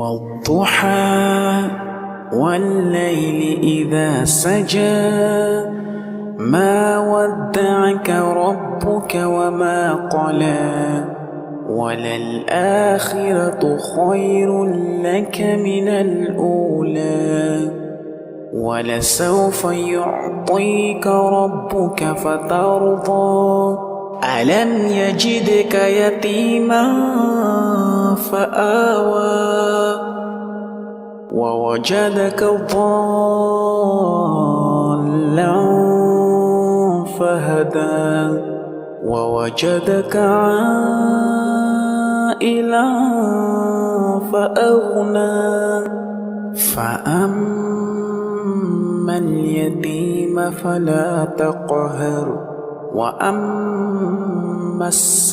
والضحى والليل إذا سجى ما ودعك ربك وما قلى وللآخرة خير لك من الأولى ولسوف يعطيك ربك فترضى ألم يجدك يتيما فآوى ووجدك ضالا فهدى ووجدك عائلا فأغنى فأما اليتيم فلا تقهر وأما السائل